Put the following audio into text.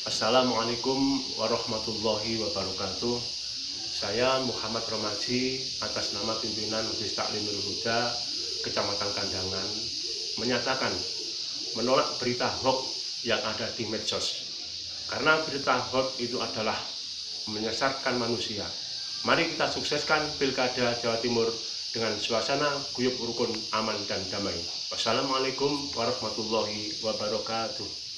Assalamualaikum warahmatullahi wabarakatuh. Saya Muhammad Romaji atas nama pimpinan Majelis Taklimul Huda Kecamatan Kandangan menyatakan menolak berita hoax yang ada di medsos. Karena berita hoax itu adalah menyesatkan manusia. Mari kita sukseskan Pilkada Jawa Timur dengan suasana guyub rukun, aman dan damai. Wassalamualaikum warahmatullahi wabarakatuh.